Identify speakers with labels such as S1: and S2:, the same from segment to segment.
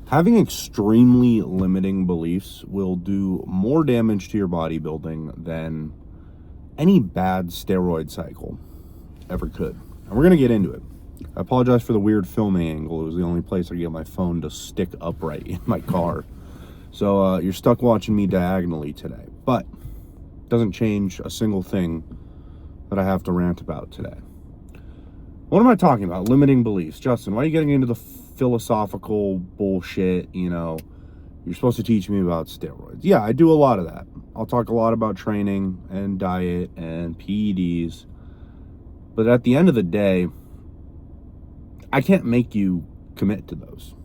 S1: Having extremely limiting beliefs will do more damage to your bodybuilding than any bad steroid cycle ever could. And we're going to get into it. I apologize for the weird filming angle. It was the only place I could get my phone to stick upright in my car. So you're stuck watching me diagonally today. But it doesn't change a single thing that I have to rant about today. What am I talking about? Limiting beliefs. Justin, why are you getting into the philosophical bullshit? You're supposed to teach me about steroids. Yeah, I do a lot of that. I'll talk a lot about training and diet and PEDs. But at the end of the day, I can't make you commit to those.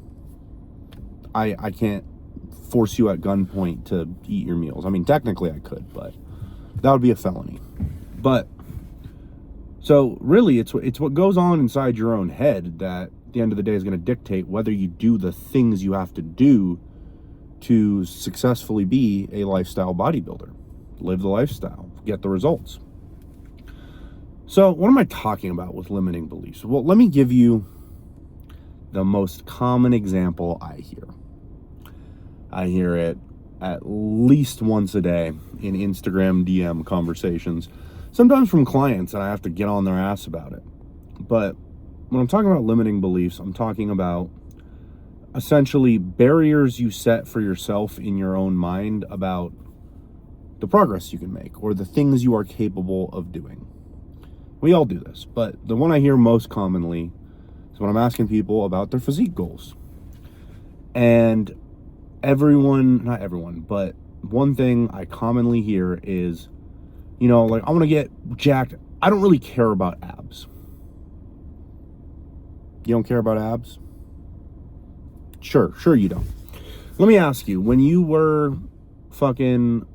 S1: I can't force you at gunpoint to eat your meals. I mean, technically I could, but that would be a felony. But so really, it's what goes on inside your own head that at the end of the day is going to dictate whether you do the things you have to do to successfully be a lifestyle bodybuilder. Live the lifestyle, get the results. So what am I talking about with limiting beliefs? Well, let me give you the most common example I hear. I hear it at least once a day in Instagram DM conversations, sometimes from clients, and I have to get on their ass about it. But when I'm talking about limiting beliefs, I'm talking about essentially barriers you set for yourself in your own mind about the progress you can make or the things you are capable of doing. We all do this, but the one I hear most commonly is when I'm asking people about their physique goals. And not everyone, but one thing I commonly hear is, I want to get jacked. I don't really care about abs. You don't care about abs? Sure you don't. Let me ask you, when you were fucking,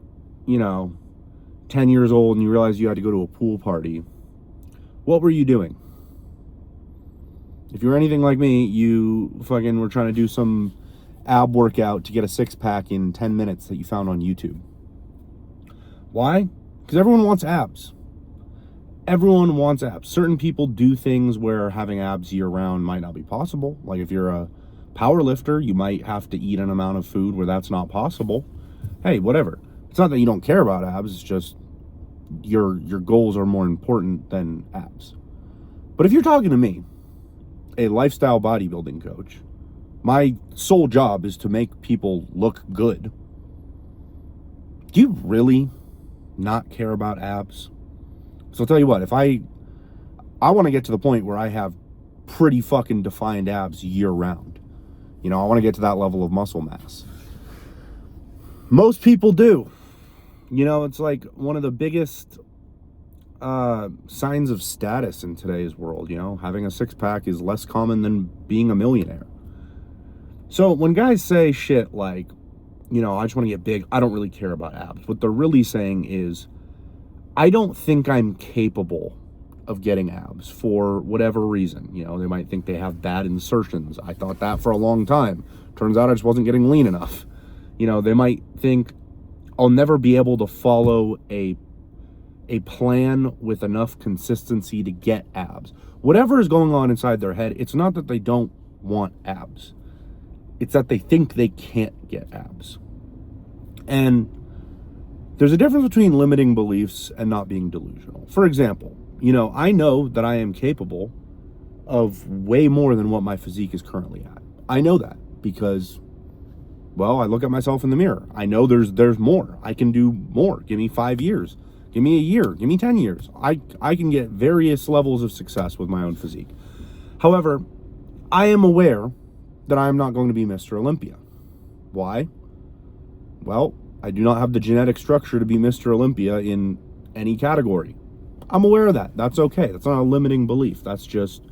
S1: 10 years old and you realized you had to go to a pool party, what were you doing? If you were anything like me, you fucking were trying to do some ab workout to get a six-pack in 10 minutes that you found on YouTube. Why? Because everyone wants abs. Everyone wants abs. Certain people do things where having abs year-round might not be possible. Like if you're a power lifter, you might have to eat an amount of food where that's not possible. Hey, whatever. It's not that you don't care about abs, it's just your goals are more important than abs. But if you're talking to me, a lifestyle bodybuilding coach, my sole job is to make people look good. Do you really not care about abs? So I'll tell you what, if I want to get to the point where I have pretty fucking defined abs year round. I want to get to that level of muscle mass. Most people do. It's like one of the biggest signs of status in today's world. Having a six-pack is less common than being a millionaire. So when guys say shit like, I just want to get big, I don't really care about abs, what they're really saying is, I don't think I'm capable of getting abs for whatever reason. They might think they have bad insertions. I thought that for a long time. Turns out I just wasn't getting lean enough. They might think I'll never be able to follow a plan with enough consistency to get abs. Whatever is going on inside their head, it's not that they don't want abs. It's that they think they can't get abs. And there's a difference between limiting beliefs and not being delusional. For example, I know that I am capable of way more than what my physique is currently at. I know that because, I look at myself in the mirror. I know there's more. I can do more. Give me 5 years. Give me a year. Give me 10 years. I can get various levels of success with my own physique. However, I am aware that I am not going to be Mr. Olympia. Why? Well, I do not have the genetic structure to be Mr. Olympia in any category. I'm aware of that. That's okay. That's not a limiting belief. That's just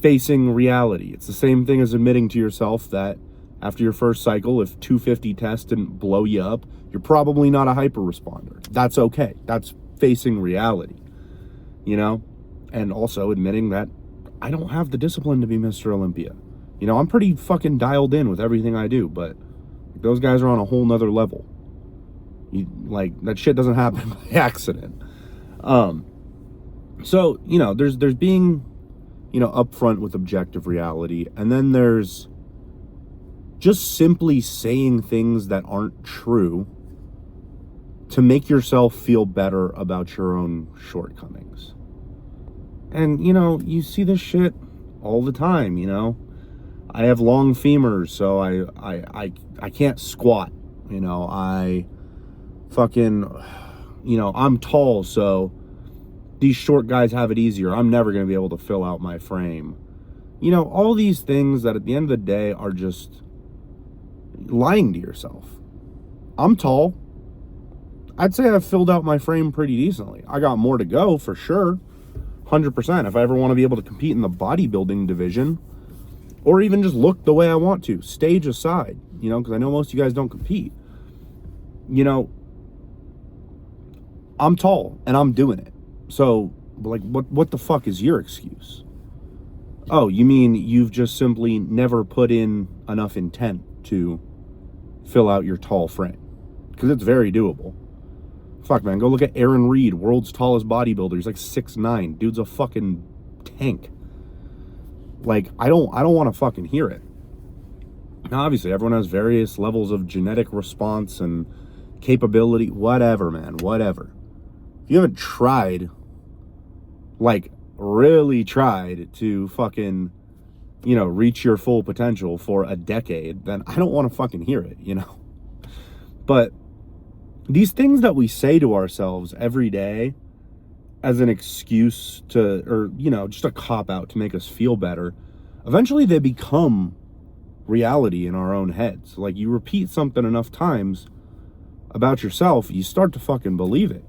S1: facing reality. It's the same thing as admitting to yourself that after your first cycle, if 250 tests didn't blow you up, you're probably not a hyper responder. That's okay. That's facing reality, and also admitting that I don't have the discipline to be Mr. Olympia. I'm pretty fucking dialed in with everything I do, but those guys are on a whole nother level. That shit doesn't happen by accident. So, there's being, upfront with objective reality, and then there's just simply saying things that aren't true to make yourself feel better about your own shortcomings. And, you see this shit all the time, I have long femurs, so I can't squat. I fucking, I'm tall, so these short guys have it easier. I'm never going to be able to fill out my frame. All these things that at the end of the day are just lying to yourself. I'm tall. I'd say I've filled out my frame pretty decently. I got more to go for sure. 100%. If I ever want to be able to compete in the bodybuilding division, or even just look the way I want to, stage aside, because I know most of you guys don't compete. I'm tall and I'm doing it. So, like, what the fuck is your excuse? Oh, you mean you've just simply never put in enough intent to fill out your tall frame? Because it's very doable. Fuck, man, go look at Aaron Reed, world's tallest bodybuilder. He's like 6'9". Dude's a fucking tank. Like, I don't want to fucking hear it. Now, obviously, everyone has various levels of genetic response and capability. Whatever, man, whatever. If you haven't tried, like, really tried to fucking, reach your full potential for a decade, then I don't want to fucking hear it, But these things that we say to ourselves every day as an excuse to, or, just a cop-out to make us feel better, eventually they become reality in our own heads. Like, you repeat something enough times about yourself, you start to fucking believe it.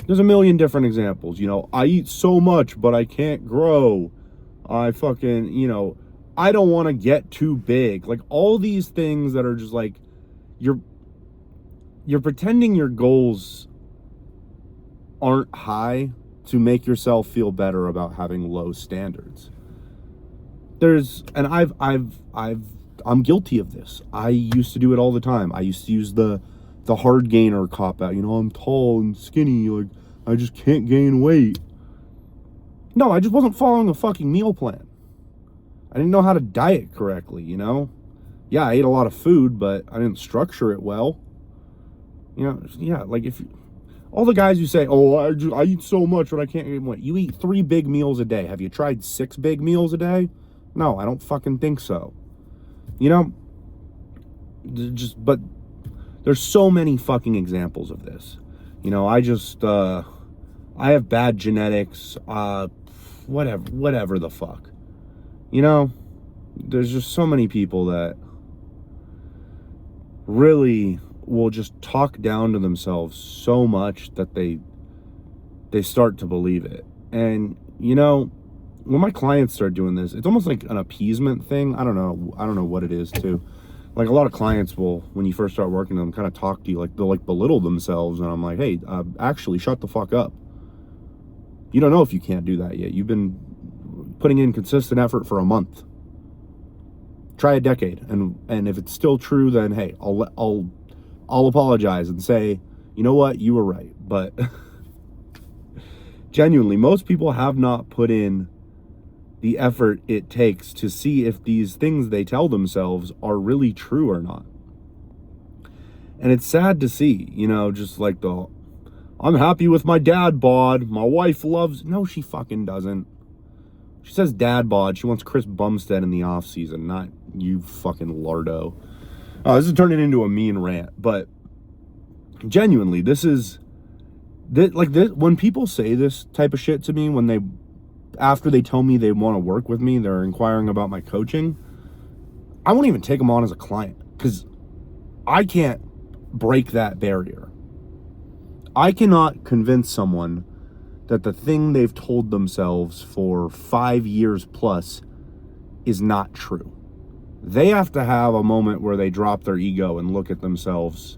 S1: There's a million different examples. I eat so much, but I can't grow. I fucking, I don't want to get too big. Like, all these things that are just like, you're pretending your goals aren't high to make yourself feel better about having low standards. I'm guilty of this. I used to do it all the time. I used to use the hard gainer cop out. I'm tall and skinny, like, I just can't gain weight. No, I just wasn't following a fucking meal plan. I didn't know how to diet correctly, Yeah, I ate a lot of food, but I didn't structure it well. Like, if all the guys who say, oh, I eat so much but I can't gain weight. You eat 3 big meals a day. Have you tried 6 big meals a day? No, I don't fucking think so. But there's so many fucking examples of this. I have bad genetics, whatever the fuck. There's just so many people that really will just talk down to themselves so much that they start to believe it. And, when my clients start doing this, it's almost like an appeasement thing. I don't know what it is too. Like, a lot of clients will, when you first start working with them, kind of talk to you, like, they'll, like, belittle themselves. And I'm like, hey, actually, shut the fuck up. You don't know if you can't do that yet. You've been putting in consistent effort for a month. Try a decade. And if it's still true, then, hey, I'll apologize and say, you know what, you were right. But genuinely, most people have not put in the effort it takes to see if these things they tell themselves are really true or not. And it's sad to see, just like I'm happy with my dad bod. My wife loves... No, she fucking doesn't. She says dad bod. She wants Chris Bumstead in the off season, not you fucking lardo. This is turning into a mean rant, but genuinely, when people say this type of shit to me, after they tell me they want to work with me, they're inquiring about my coaching, I won't even take them on as a client, because I can't break that barrier. I cannot convince someone that the thing they've told themselves for 5 years plus is not true. They have to have a moment where they drop their ego and look at themselves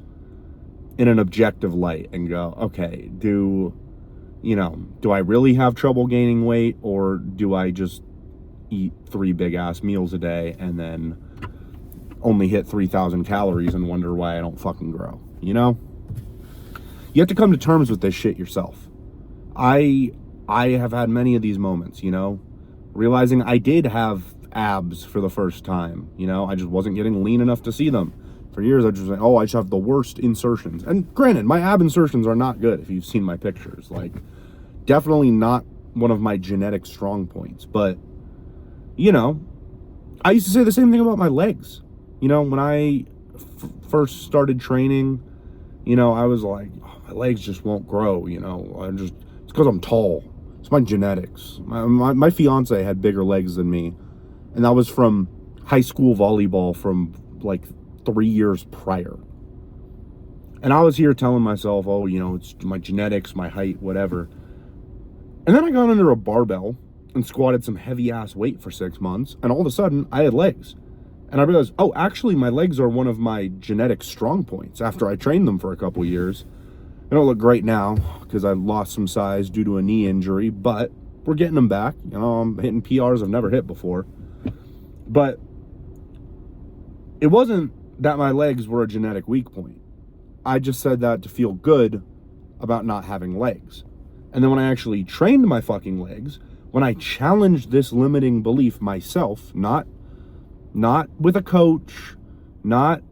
S1: in an objective light and go, okay, do I really have trouble gaining weight, or do I just eat 3 big ass meals a day and then only hit 3,000 calories and wonder why I don't fucking grow? You have to come to terms with this shit yourself. I have had many of these moments, realizing I did have abs for the first time. You know, I just wasn't getting lean enough to see them. For years, I just like, oh, I just have the worst insertions. And granted, my ab insertions are not good if you've seen my pictures. Like, definitely not one of my genetic strong points. But, you know, I used to say the same thing about my legs. You know, when I first started training, you know, I was like, oh, my legs just won't grow, you know. It's because I'm tall. It's my genetics. My fiance had bigger legs than me. And that was from high school volleyball from like 3 years prior. And I was here telling myself, oh, you know, it's my genetics, my height, whatever. And then I got under a barbell and squatted some heavy ass weight for 6 months. And all of a sudden I had legs. And I realized, oh, actually my legs are one of my genetic strong points after I trained them for a couple years. They don't look great now because I lost some size due to a knee injury, but we're getting them back. You know, I'm hitting PRs I've never hit before. But it wasn't that my legs were a genetic weak point. I just said that to feel good about not having legs. And then when I actually trained my fucking legs, when I challenged this limiting belief myself, not with a coach, not,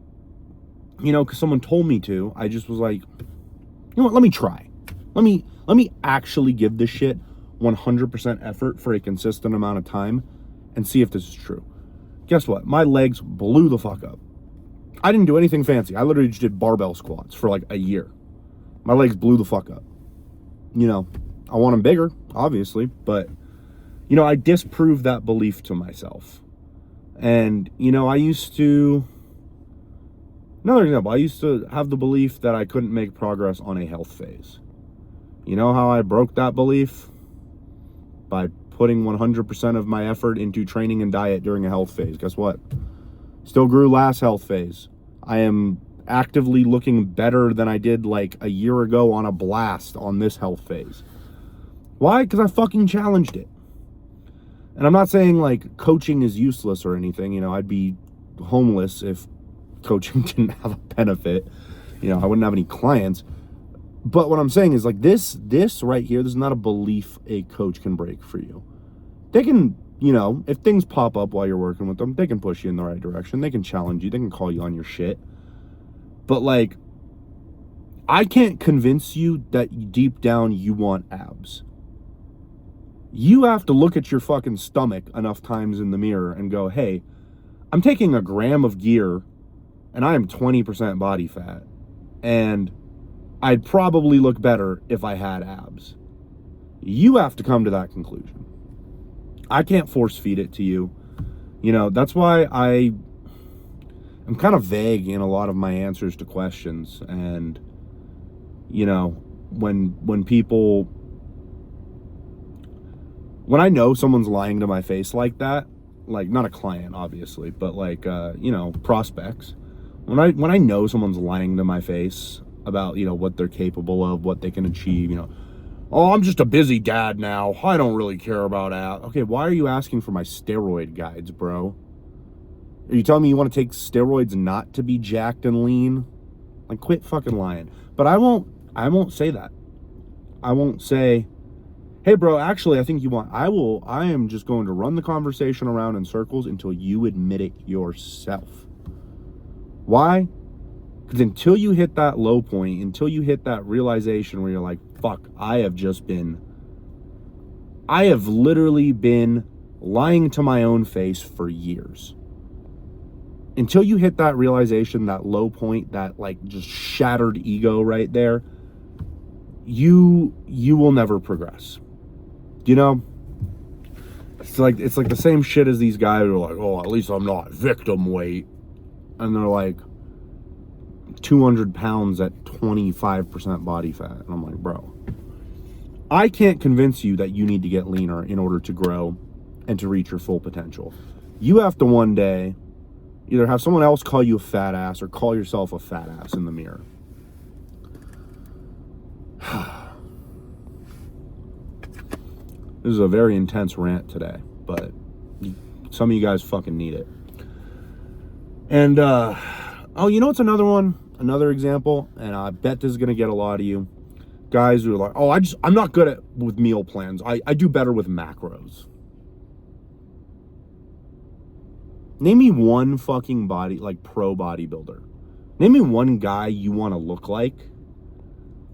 S1: you know, because someone told me to, I just was like, you know what, let me try. Let me actually give this shit 100% effort for a consistent amount of time and see if this is true. Guess what? My legs blew the fuck up. I didn't do anything fancy. I literally just did barbell squats for like a year. My legs blew the fuck up. You know, I want them bigger, obviously, but, you know, I disproved that belief to myself. And, you know, another example, I used to have the belief that I couldn't make progress on a health phase. You know how I broke that belief? By putting 100% of my effort into training and diet during a health phase. Guess what? Still grew last health phase. I am actively looking better than I did like a year ago on a blast on this health phase. Why? Because I fucking challenged it. And I'm not saying like coaching is useless or anything. You know, I'd be homeless if coaching didn't have a benefit. You know, I wouldn't have any clients. But what I'm saying is like this right here, this is not a belief a coach can break for you. They can, you know, if things pop up while you're working with them, they can push you in the right direction. They can challenge you. They can call you on your shit. But like, I can't convince you that deep down you want abs. You have to look at your fucking stomach enough times in the mirror and go, hey, I'm taking a gram of gear and I am 20% body fat. And I'd probably look better if I had abs. You have to come to that conclusion. I can't force feed it to you. You know, that's why I'm kind of vague in a lot of my answers to questions. And, you know, when I know someone's lying to my face like that, like not a client obviously, but like you know, prospects, when I know someone's lying to my face about, you know, what they're capable of, what they can achieve, you know, oh, I'm just a busy dad now, I don't really care about abs. Okay, why are you asking for my steroid guides, bro? Are you telling me you want to take steroids not to be jacked and lean? Like, quit fucking lying. But I won't say that. I won't say, hey bro, actually I think you want, I am just going to run the conversation around in circles until you admit it yourself. Why? Because until you hit that low point, until you hit that realization where you're like, fuck, I have literally been lying to my own face for years. Until you hit that realization, that low point, that like just shattered ego right there, you will never progress. You know? It's like the same shit as these guys who are like, oh, at least I'm not victim weight. And they're like 200 pounds at 25% body fat. And I'm like, bro, I can't convince you that you need to get leaner in order to grow and to reach your full potential. You have to one day either have someone else call you a fat ass or call yourself a fat ass in the mirror. This is a very intense rant today, but some of you guys fucking need it. And, oh, you know what's another example, and I bet this is going to get a lot of you. Guys who are like, oh, I'm not good with meal plans. I do better with macros. Name me one fucking pro bodybuilder. Name me one guy you want to look like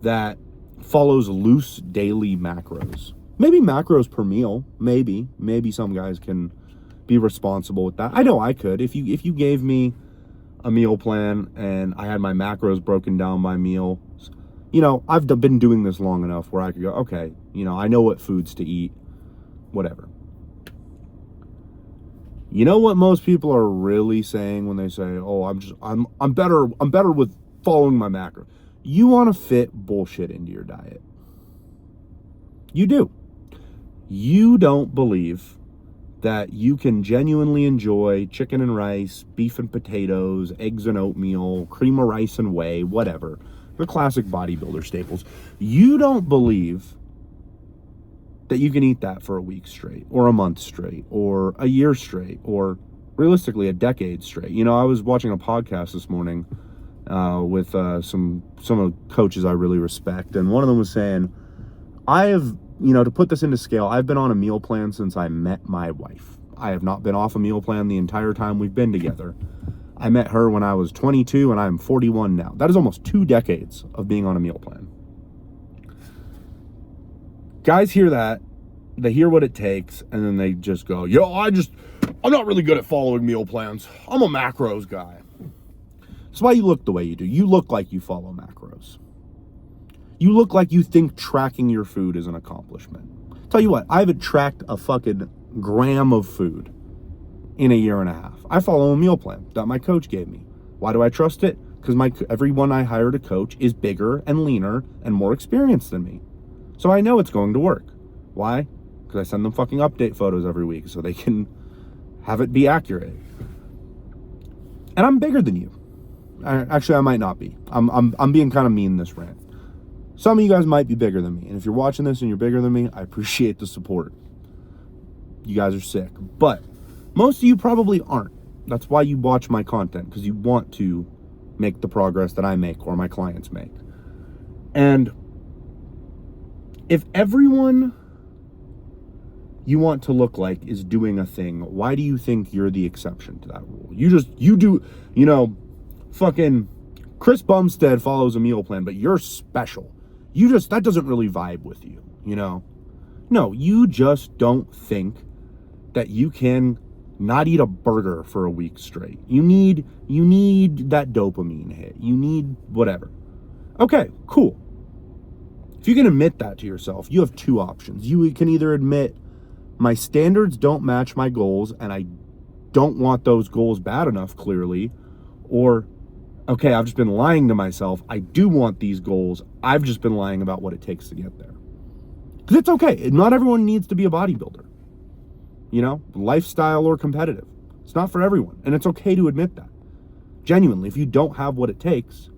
S1: that follows loose daily macros. Maybe macros per meal. Maybe some guys can be responsible with that. I know I could. If you gave me a meal plan and I had my macros broken down by meal, I've been doing this long enough where I could go, okay, I know what foods to eat, whatever. You know what most people are really saying when they say, "Oh, I'm better with following my macro." You want to fit bullshit into your diet. You do. You don't believe that you can genuinely enjoy chicken and rice, beef and potatoes, eggs and oatmeal, cream of rice and whey, whatever. The classic bodybuilder staples. You don't believe that you can eat that for a week straight, or a month straight, or a year straight, or realistically a decade straight. I was watching a podcast this morning with some of the coaches I really respect, and one of them was saying, I have, to put this into scale, I've been on a meal plan since I met my wife. I have not been off a meal plan the entire time we've been together. I met her when I was 22 and I'm 41 now. That is almost 2 decades of being on a meal plan. Guys hear that, they hear what it takes, and then they just go, I'm not really good at following meal plans. I'm a macros guy. That's why you look the way you do. You look like you follow macros. You look like you think tracking your food is an accomplishment. Tell you what, I haven't tracked a fucking gram of food in a year and a half. I follow a meal plan that my coach gave me. Why do I trust it? Because everyone I hired a coach is bigger and leaner and more experienced than me. So I know it's going to work. Why? Because I send them fucking update photos every week so they can have it be accurate. And I'm bigger than you. Actually, I might not be. I'm being kind of mean in this rant. Some of you guys might be bigger than me. And if you're watching this and you're bigger than me, I appreciate the support. You guys are sick. But most of you probably aren't. That's why you watch my content, because you want to make the progress that I make or my clients make. And if everyone you want to look like is doing a thing, why do you think you're the exception to that rule? You do, fucking Chris Bumstead follows a meal plan, but you're special. That doesn't really vibe with you, No, you just don't think that you can not eat a burger for a week straight. You need that dopamine hit. You need whatever. Okay, cool. If you can admit that to yourself, you have 2 options. You can either admit, my standards don't match my goals and I don't want those goals bad enough, clearly, or, okay, I've just been lying to myself. I do want these goals. I've just been lying about what it takes to get there. Because it's okay. Not everyone needs to be a bodybuilder. Lifestyle or competitive. It's not for everyone. And it's okay to admit that. Genuinely, if you don't have what it takes,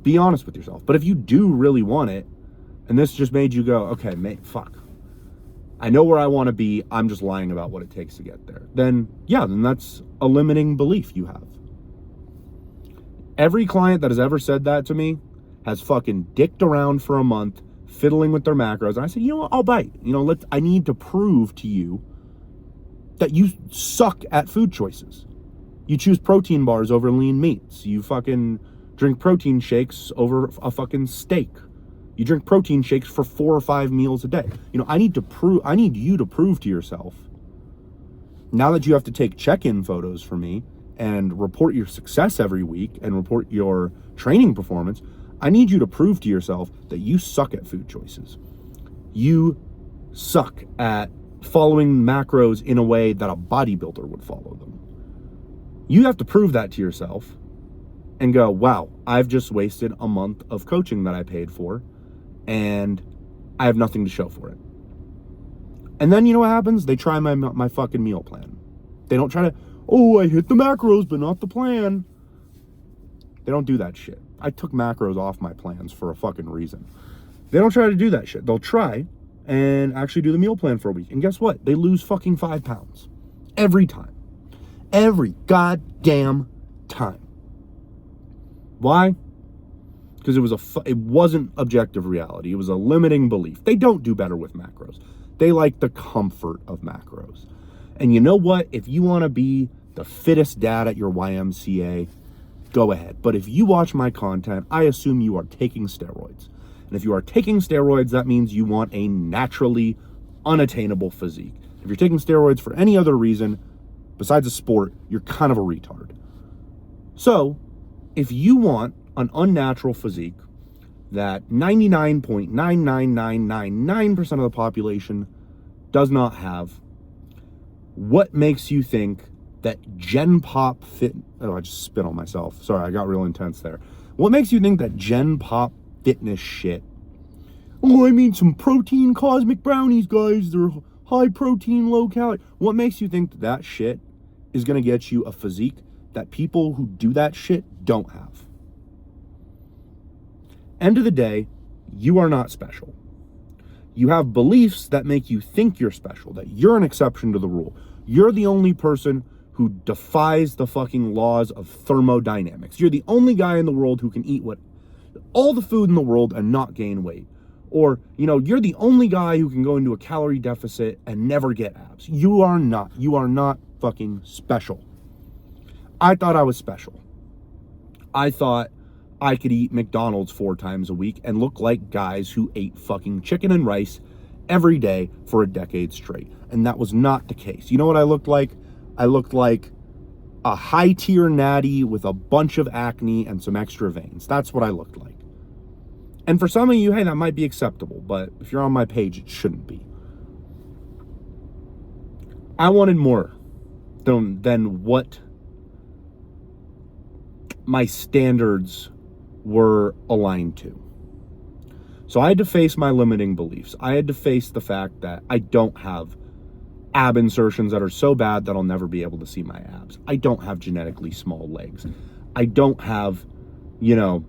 S1: be honest with yourself. But if you do really want it, and this just made you go, okay, mate, fuck. I know where I want to be. I'm just lying about what it takes to get there. Then that's a limiting belief you have. Every client that has ever said that to me has fucking dicked around for a month, fiddling with their macros. And I said, I'll bite. I need to prove to you that you suck at food choices. You choose protein bars over lean meats. You fucking drink protein shakes over a fucking steak. You drink protein shakes for 4 or 5 meals a day. I need you to prove to yourself, now that you have to take check-in photos for me and report your success every week and report your training performance, I need you to prove to yourself that you suck at food choices. You suck at following macros in a way that a bodybuilder would follow them. You have to prove that to yourself and go, wow, I've just wasted a month of coaching that I paid for and I have nothing to show for it. And then you know what happens? They try my fucking meal plan. They don't try to, I hit the macros, but not the plan. They don't do that shit. I took macros off my plans for a fucking reason. They don't try to do that shit. They'll try and actually do the meal plan for a week. And guess what? They lose fucking 5 pounds. Every time. Every goddamn time. Why? Because it wasn't objective reality. It was a limiting belief. They don't do better with macros. They like the comfort of macros. And you know what? If you want to be the fittest dad at your YMCA, go ahead. But if you watch my content, I assume you are taking steroids. And if you are taking steroids, that means you want a naturally unattainable physique. If you're taking steroids for any other reason besides a sport, you're kind of a retard. So, if you want an unnatural physique that 99.99999% of the population does not have, what makes you think that Gen Pop Fit... Oh, I just spit on myself. Sorry, I got real intense there. What makes you think that Gen Pop Fitness shit... Oh, I mean some protein cosmic brownies, guys. They're high protein, low calorie. What makes you think that that shit is going to get you a physique that people who do that shit don't have? End of the day, you are not special. You have beliefs that make you think you're special, that you're an exception to the rule. You're the only person who defies the fucking laws of thermodynamics. You're the only guy in the world who can eat all the food in the world and not gain weight. Or, you're the only guy who can go into a calorie deficit and never get abs. You are not. You are not fucking special. I thought I was special. I thought I could eat McDonald's 4 times a week and look like guys who ate fucking chicken and rice every day for a decade straight. And that was not the case. You know what I looked like? I looked like a high-tier natty with a bunch of acne and some extra veins. That's what I looked like. And for some of you, hey, that might be acceptable, but if you're on my page, it shouldn't be. I wanted more than what my standards were aligned to. So I had to face my limiting beliefs. I had to face the fact that I don't have ab insertions that are so bad that I'll never be able to see my abs. I don't have genetically small legs. I don't have, because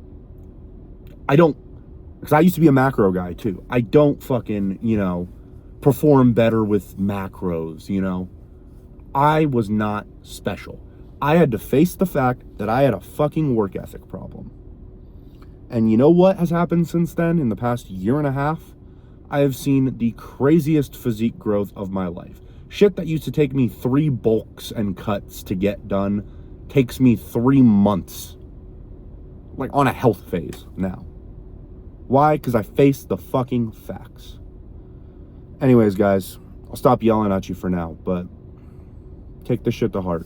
S1: I used to be a macro guy too. I don't fucking, perform better with macros, I was not special. I had to face the fact that I had a fucking work ethic problem. And you know what has happened since then? In the past year and a half, I have seen the craziest physique growth of my life. Shit that used to take me 3 bulks and cuts to get done takes me 3 months. Like on a health phase now. Why? Because I faced the fucking facts. Anyways, guys, I'll stop yelling at you for now, but take this shit to heart.